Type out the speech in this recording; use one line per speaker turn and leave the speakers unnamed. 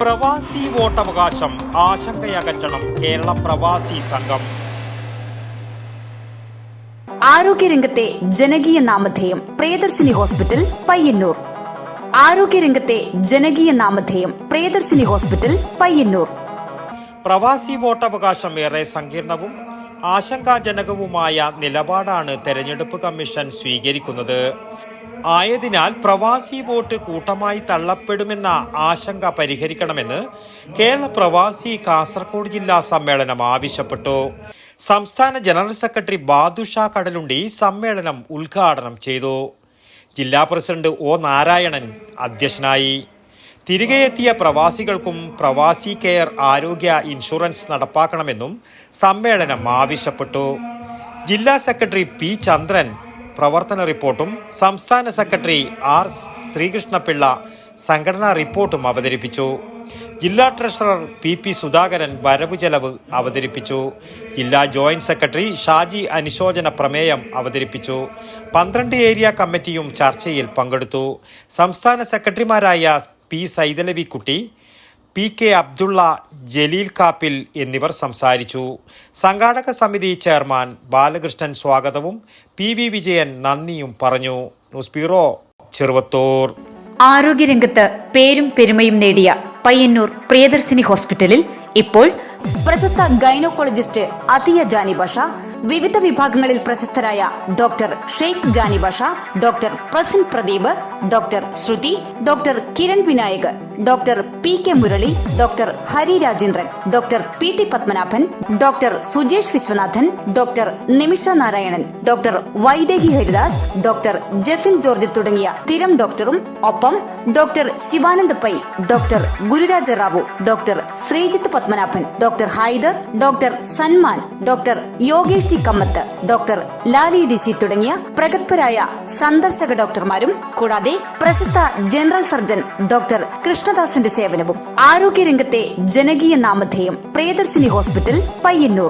പ്രവാസി വോട്ടവകാശം ആശങ്കയകറ്റണം കേരള പ്രവാസി സംഘം.
ആരോഗ്യരംഗത്തെ ജനകീയ നാമധേയം പ്രിയദർശിനി ഹോസ്പിറ്റൽ പയ്യന്നൂർ. ആരോഗ്യരംഗത്തെ ജനകീയ നാമധേയം പ്രിയദർശിനി ഹോസ്പിറ്റൽ പയ്യന്നൂർ.
പ്രവാസി വോട്ടവകാശം ഏറെ സങ്കീർണവും ആശങ്കാജനകവുമായ നിലപാടാണ് തെരഞ്ഞെടുപ്പ് കമ്മീഷൻ സ്വീകരിക്കുന്നത്. ആയതിനാൽ പ്രവാസി വോട്ട് കൂട്ടമായി തള്ളപ്പെടുമെന്ന ആശങ്ക പരിഹരിക്കണമെന്ന് കേരള പ്രവാസി കാസർഗോഡ് ജില്ലാ സമ്മേളനം ആവശ്യപ്പെട്ടു. സംസ്ഥാന ജനറൽ സെക്രട്ടറി ബാദുഷാ കടലുണ്ടി സമ്മേളനം ഉദ്ഘാടനം ചെയ്തു. ജില്ലാ പ്രസിഡന്റ് ഒ നാരായണൻ അധ്യക്ഷനായി. തിരികെ എത്തിയ പ്രവാസികൾക്കും പ്രവാസി കെയർ ആരോഗ്യ ഇൻഷുറൻസ് നടപ്പാക്കണമെന്നും സമ്മേളനം ആവശ്യപ്പെട്ടു. ജില്ലാ സെക്രട്ടറി പി ചന്ദ്രൻ പ്രവർത്തന റിപ്പോർട്ടും സംസ്ഥാന സെക്രട്ടറി ആർ ശ്രീകൃഷ്ണപിള്ള സംഘടനാ റിപ്പോർട്ടും അവതരിപ്പിച്ചു. ജില്ലാ ട്രഷറർ പി സുധാകരൻ വരവ് ചെലവ് അവതരിപ്പിച്ചു. ജില്ലാ ജോയിന്റ് സെക്രട്ടറി ഷാജി അനുശോചന പ്രമേയം അവതരിപ്പിച്ചു. 12 ഏരിയ കമ്മിറ്റിയും ചർച്ചയിൽ പങ്കെടുത്തു. സംസ്ഥാന സെക്രട്ടറിമാരായ P Saidalavikutty, P K Abdulla, Jaleel Kappil എന്നിവർ സംസാരിച്ചു. സംഘാടക സമിതി ചെയർമാൻ ബാലകൃഷ്ണൻ സ്വാഗതവും പി വി വിജയൻ നന്ദിയും പറഞ്ഞു. News bureau, Cheruvathur.
ആരോഗ്യരംഗത്ത് പേരും പെരുമയും നേടിയ പയ്യന്നൂർ പ്രിയദർശിനി ഹോസ്പിറ്റലിൽ ഇപ്പോൾ പ്രശസ്ത ഗൈനക്കോളജിസ്റ്റ് അതിയ ജാനി ബഷ, വിവിധ വിഭാഗങ്ങളിൽ പ്രശസ്തരായ doctor Sheikh Jani Basha, doctor Prasan Pradeep, doctor Shruti, doctor Kiran Vinayak, doctor P K Murali, doctor Hari Rajendran, doctor P T Padmanabhan, doctor Sujesh Viswanathan, doctor Nimisha Narayanan, doctor Vaidehi Haridas, doctor Jeffin George തുടങ്ങിയ സ്ഥിരം ഡോക്ടറും ഒപ്പം doctor Shivanand Pai, doctor Gururaja Rao, doctor Sreejith Padmanabhan, doctor Haider, doctor Sanman, doctor Yogesh T Kamath, doctor Lali D C തുടങ്ങിയ പ്രഗത്ഭരായ സന്ദർശക ഡോക്ടർമാരും കൂടാതെ പ്രശസ്ത ജനറൽ സർജൻ ഡോക്ടർ കൃഷ്ണദാസിന്റെ സേവനവും. ആരോഗ്യരംഗത്തെ ജനകീയ നാമധേയം പ്രിയദർശിനി ഹോസ്പിറ്റൽ പയ്യന്നൂർ.